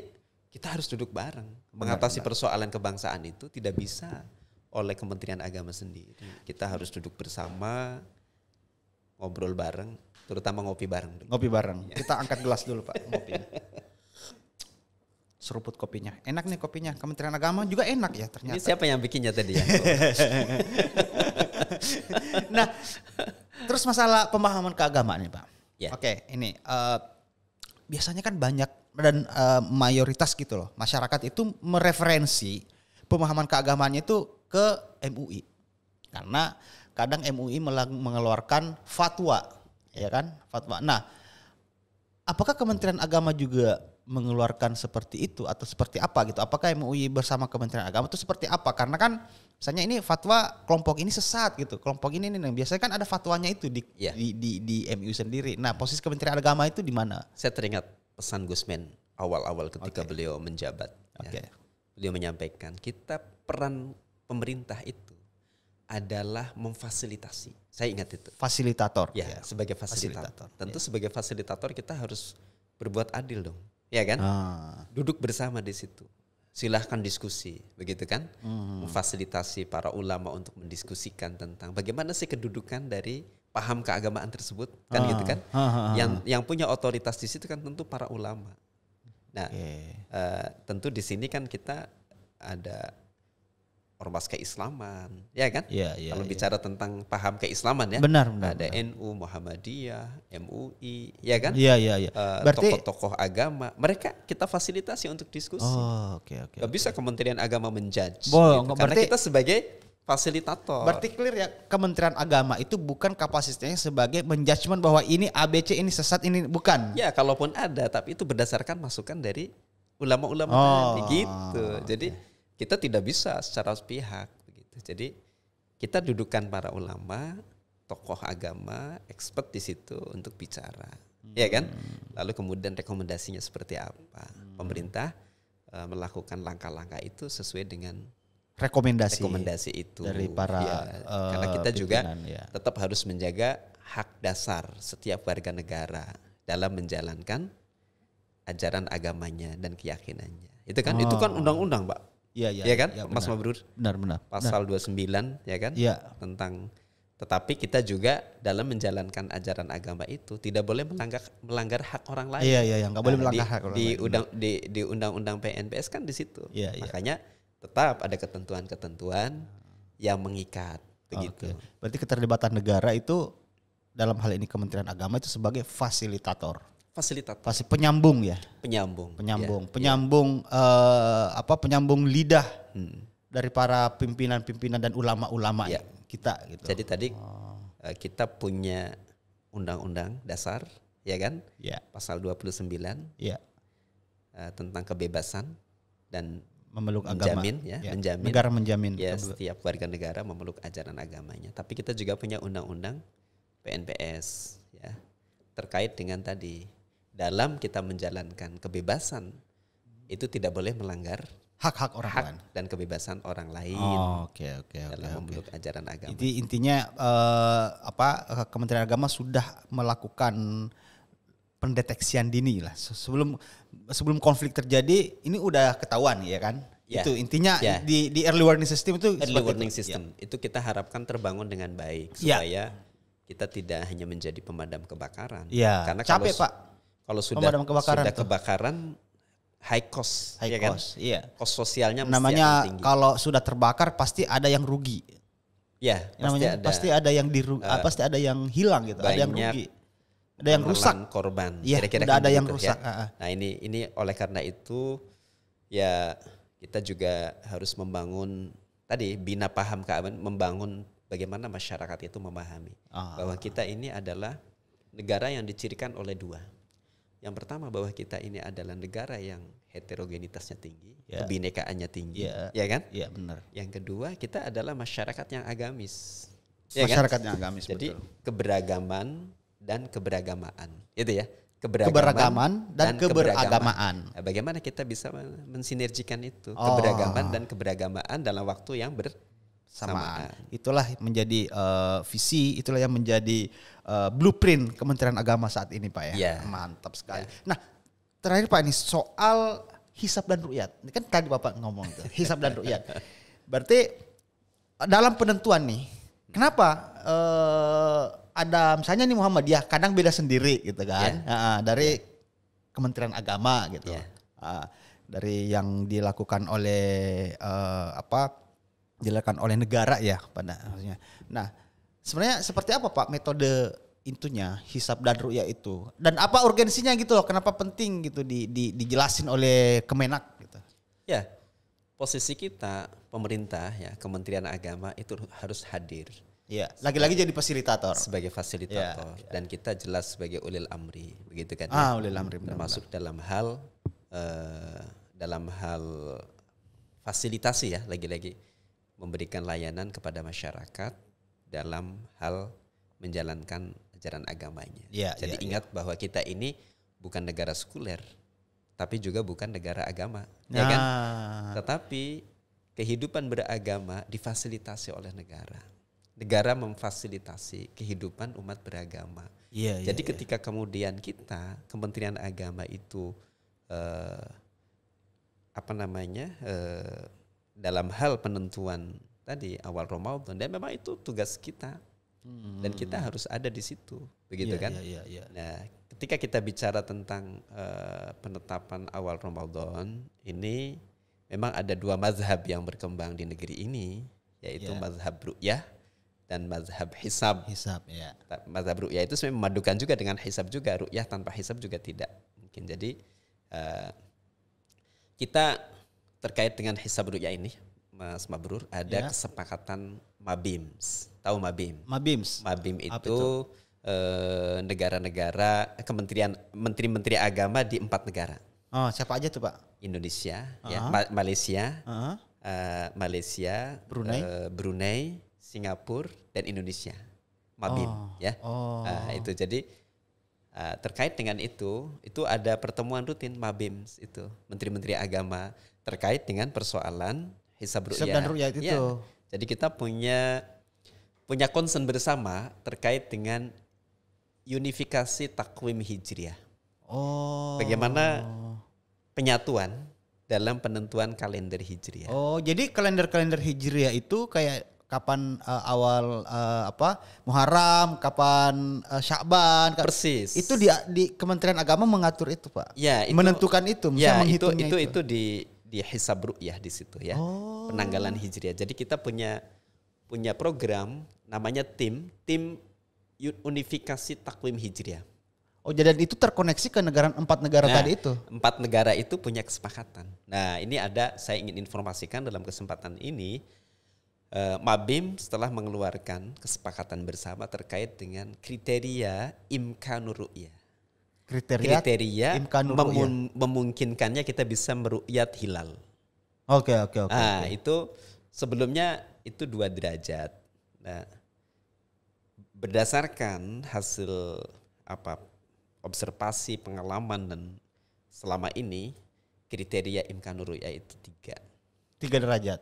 Speaker 2: kita harus duduk bareng. Mengatasi persoalan kebangsaan itu tidak bisa oleh Kementerian Agama sendiri. Kita harus duduk bersama, ngobrol bareng, terutama ngopi bareng.
Speaker 1: Kita angkat gelas dulu Pak, ngopinya. Seruput kopinya. Enak nih kopinya. Kementerian Agama juga enak ya ternyata.
Speaker 2: Ini siapa yang bikinnya tadi ya?
Speaker 1: Nah, terus masalah pemahaman keagamaan nih Pak. Oke, ini biasanya kan banyak dan mayoritas gitu loh. Masyarakat itu mereferensi pemahaman keagamaannya itu ke MUI. Karena kadang MUI mengeluarkan fatwa, ya kan? Fatwa. Nah, apakah Kementerian Agama juga mengeluarkan seperti itu atau seperti apa gitu? Apakah MUI bersama Kementerian Agama itu seperti apa? Karena kan misalnya ini fatwa kelompok ini sesat gitu, kelompok ini nih biasanya kan ada fatwanya itu di MUI sendiri. Nah, posisi Kementerian Agama itu di mana?
Speaker 2: Saya teringat pesan Gusmen awal-awal ketika beliau menjabat. Ya. Beliau menyampaikan peran pemerintah itu adalah memfasilitasi. Saya ingat itu.
Speaker 1: Fasilitator.
Speaker 2: Ya, sebagai fasilitator. Tentu sebagai fasilitator kita harus berbuat adil dong. Ya kan? Duduk bersama di situ. Silahkan diskusi, begitu kan? Memfasilitasi para ulama untuk mendiskusikan tentang bagaimana sih kedudukan dari paham keagamaan tersebut, kan gitu kan? Yang punya otoritas di situ kan tentu para ulama. Nah, tentu di sini kan kita ada ormas keislaman, ya kan? Kalau bicara tentang paham keislaman ya,
Speaker 1: benar.
Speaker 2: Ada NU, Muhammadiyah, MUI, ya kan?
Speaker 1: Berarti
Speaker 2: tokoh-tokoh agama, mereka kita fasilitasi untuk diskusi. Gak bisa Kementerian Agama menjudge, gitu. Karena kita sebagai fasilitator.
Speaker 1: Berarti clear ya, Kementerian Agama itu bukan kapasitasnya sebagai menjudgment bahwa ini ABC, ini sesat, ini bukan.
Speaker 2: Ya, kalaupun ada, tapi itu berdasarkan masukan dari ulama-ulama tadi, gitu. Jadi kita tidak bisa secara sepihak begitu. Jadi kita dudukan para ulama, tokoh agama, expert di situ untuk bicara, ya kan? Lalu kemudian rekomendasinya seperti apa? Pemerintah melakukan langkah-langkah itu sesuai dengan rekomendasi itu
Speaker 1: dari para
Speaker 2: karena kita juga tetap harus menjaga hak dasar setiap warga negara dalam menjalankan ajaran agamanya dan keyakinannya. Itu kan undang-undang, Pak. Iya kan, Mas Mabrur?
Speaker 1: Benar.
Speaker 2: Pasal 29, ya kan? Tentang, tetapi kita juga dalam menjalankan ajaran agama itu tidak boleh melanggar hak orang lain.
Speaker 1: Iya, nggak boleh melanggar hak orang lain.
Speaker 2: Di undang-undang PNPS kan di situ. Makanya tetap ada ketentuan-ketentuan yang mengikat, begitu.
Speaker 1: Berarti keterlibatan negara itu dalam hal ini Kementerian Agama itu sebagai fasilitator. Penyambung ya. Penyambung lidah dari para pimpinan-pimpinan dan ulama-ulama kita gitu.
Speaker 2: Jadi tadi kita punya undang-undang dasar, ya kan? Pasal 29 tentang kebebasan dan
Speaker 1: memeluk
Speaker 2: menjamin,
Speaker 1: agama. Negara menjamin
Speaker 2: setiap warga negara memeluk ajaran agamanya. Tapi kita juga punya undang-undang PNPS ya, terkait dengan tadi, dalam kita menjalankan kebebasan itu tidak boleh melanggar
Speaker 1: hak-hak orang lain
Speaker 2: dan kebebasan orang lain. Dalam memeluk ajaran agama.
Speaker 1: Jadi intinya Kementerian Agama sudah melakukan pendeteksian dini lah sebelum konflik terjadi, ini udah ketahuan ya kan? Itu intinya di early warning system itu.
Speaker 2: Early warning system itu kita harapkan terbangun dengan baik supaya kita tidak hanya menjadi pemadam kebakaran.
Speaker 1: Karena capek Pak.
Speaker 2: Kalau sudah kebakaran high cost, ya kan? Cost sosialnya
Speaker 1: namanya tinggi. Kalau sudah terbakar pasti ada yang rugi. Pasti ada yang pasti ada yang hilang gitu, ada yang rugi. Ada yang rusak,
Speaker 2: korban.
Speaker 1: Kira-kira ada yang rusak.
Speaker 2: Nah, ini oleh karena itu ya kita juga harus membangun tadi bina paham keagamaan, membangun bagaimana masyarakat itu memahami bahwa kita ini adalah negara yang dicirikan oleh dua. Yang pertama bahwa kita ini adalah negara yang heterogenitasnya tinggi, kebinekaannya tinggi, ya kan?
Speaker 1: Iya, benar.
Speaker 2: Yang kedua, kita adalah masyarakat yang agamis.
Speaker 1: Masyarakat yang agamis,
Speaker 2: jadi
Speaker 1: betul.
Speaker 2: keberagaman dan keberagamaan, itu ya.
Speaker 1: Keberagaman dan keberagamaan.
Speaker 2: Nah, bagaimana kita bisa mensinergikan itu, keberagaman dan keberagamaan dalam waktu yang bersamaan.
Speaker 1: Itulah menjadi visi, itulah yang menjadi blueprint Kementerian Agama saat ini Pak ya. Mantap sekali. Nah, terakhir Pak, ini soal hisab dan ru'yat. Ini kan tadi Bapak ngomong tuh, hisab dan ru'yat. Berarti dalam penentuan nih, kenapa ada misalnya nih Muhammadiyah kadang beda sendiri gitu kan, dari Kementerian Agama gitu, dari yang dilakukan oleh dilakukan oleh negara ya pada maksudnya. Nah, sebenarnya seperti apa Pak metode intunya hisab dan ru'yah itu, dan apa urgensinya gitu loh, kenapa penting gitu dijelasin oleh Kemenak gitu?
Speaker 2: Ya, posisi kita pemerintah ya, Kementerian Agama itu harus hadir.
Speaker 1: Lagi-lagi jadi fasilitator.
Speaker 2: Sebagai fasilitator dan kita jelas sebagai ulil amri, begitu kan?
Speaker 1: Ulil amri
Speaker 2: termasuk dalam hal dalam hal fasilitasi ya, lagi-lagi memberikan layanan kepada masyarakat dalam hal menjalankan ajaran agamanya. Jadi ingat bahwa kita ini bukan negara sekuler, tapi juga bukan negara agama, ya kan? Tetapi kehidupan beragama difasilitasi oleh negara. Negara memfasilitasi kehidupan umat beragama. Jadi ketika kemudian kita Kementerian Agama itu dalam hal penentuan tadi awal Ramadan, dan memang itu tugas kita dan kita harus ada di situ, begitu kan? Nah, ketika kita bicara tentang penetapan awal Ramadan ini, memang ada dua mazhab yang berkembang di negeri ini, yaitu mazhab ru'yah dan mazhab hisab. Mazhab ru'yah itu sebenarnya memadukan juga dengan hisab juga. Ru'yah tanpa hisab juga tidak mungkin. Jadi kita terkait dengan hisab ru'yah ini, Mas Mabrur, ada kesepakatan Mabims. Tahu Mabim? Mabim itu negara-negara, menteri-menteri agama di 4 negara.
Speaker 1: Oh, siapa aja tuh Pak?
Speaker 2: Indonesia, Malaysia, Brunei, Singapura, dan Indonesia. Mabim, itu jadi terkait dengan itu ada pertemuan rutin Mabims itu, menteri-menteri agama terkait dengan persoalan hisab ru'yah.
Speaker 1: Dan ru'yah itu.
Speaker 2: Jadi kita punya concern bersama terkait dengan unifikasi takwim hijriah. Bagaimana penyatuan dalam penentuan kalender hijriah.
Speaker 1: Jadi kalender hijriah itu kayak kapan awal Muharram, kapan Sya'ban.
Speaker 2: Persis.
Speaker 1: Itu di Kementerian Agama mengatur itu, Pak. Menentukan itu,
Speaker 2: itu di hisab ru'yah di situ ya. Penanggalan hijriah. Jadi kita punya program namanya tim unifikasi takwim hijriah.
Speaker 1: Jadi itu terkoneksi ke 4 negara tadi itu.
Speaker 2: 4 negara itu punya kesepakatan. Nah, ini saya ingin informasikan dalam kesempatan ini, Mabim setelah mengeluarkan kesepakatan bersama terkait dengan kriteria imkanur ru'yah. Kriteria memungkinkannya kita bisa meru'yat hilal.
Speaker 1: Oke.
Speaker 2: Itu sebelumnya itu 2 derajat. Nah, berdasarkan hasil observasi pengalaman dan selama ini kriteria imkanur ru'yah itu 3 derajat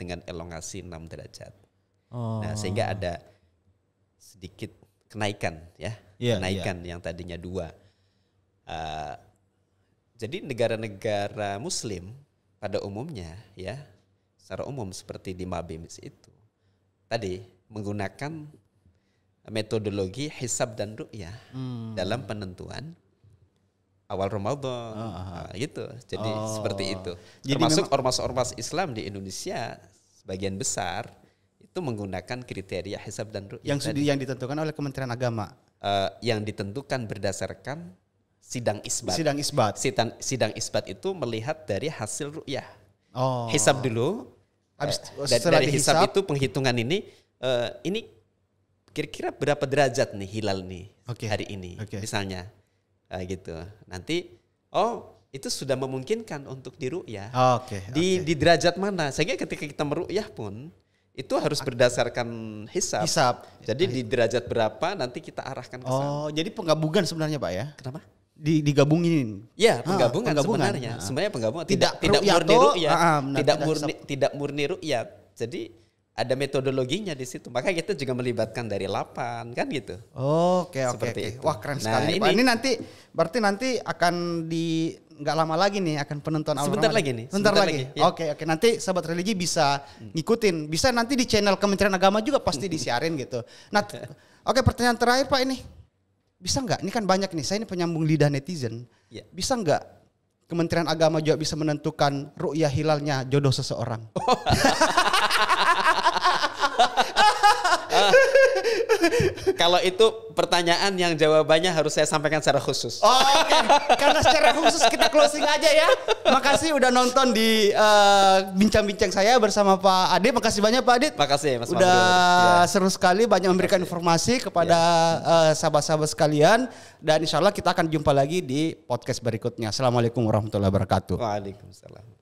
Speaker 2: dengan elongasi 6 derajat. Nah, sehingga ada sedikit kenaikan ya. Kenaikan yang tadinya 2. Jadi negara-negara muslim pada umumnya ya, secara umum seperti di Mabims itu tadi menggunakan metodologi hisab dan ru'yah dalam penentuan awal Ramadan, gitu. Jadi seperti itu. Jadi termasuk ormas-ormas Islam di Indonesia sebagian besar itu menggunakan kriteria hisab dan ru'yah.
Speaker 1: Yang ditentukan oleh Kementerian Agama.
Speaker 2: Yang ditentukan berdasarkan sidang isbat. Sidang isbat itu melihat dari hasil ru'yah. Hisab dulu. Dari hisab itu penghitungan ini kira-kira berapa derajat nih hilal nih hari ini misalnya gitu. Nanti itu sudah memungkinkan untuk diru'yah. Di derajat mana? Sehingga ketika kita meru'yah pun itu harus berdasarkan hisab. Jadi di derajat berapa nanti kita arahkan ke sana.
Speaker 1: Jadi penggabungan sebenarnya Pak ya?
Speaker 2: Kenapa?
Speaker 1: Digabungin.
Speaker 2: Ya, penggabungan. Sebenarnya. Sebenarnya penggabungan tidak murni ru'yat, tidak murni ru'yat. Jadi ada metodologinya di situ. Maka kita juga melibatkan dari 8 kan gitu. Oke.
Speaker 1: Wah, keren sekali Pak. Ini berarti nanti akan nggak lama lagi nih akan penentuan awal
Speaker 2: Sebentar lagi.
Speaker 1: Ya. Oke. Nanti sahabat religi bisa ngikutin. Bisa nanti di channel Kementerian Agama juga pasti disiarin gitu. Nah, pertanyaan terakhir Pak ini. Bisa nggak? Ini kan banyak nih. Saya ini penyambung lidah netizen. Bisa nggak Kementerian Agama juga bisa menentukan ru'yah hilalnya jodoh seseorang?
Speaker 2: Kalau itu pertanyaan yang jawabannya harus saya sampaikan secara khusus.
Speaker 1: Oh, oke. Karena secara khusus kita closing aja ya. Makasih udah nonton di bincang-bincang saya bersama Pak Adit. Makasih banyak Pak Adit.
Speaker 2: Makasih Mas
Speaker 1: udah
Speaker 2: Fadrul.
Speaker 1: seru sekali, banyak memberikan informasi kepada sahabat-sahabat sekalian. Dan insya Allah kita akan jumpa lagi di podcast berikutnya. Assalamualaikum warahmatullahi wabarakatuh.
Speaker 2: Waalaikumsalam.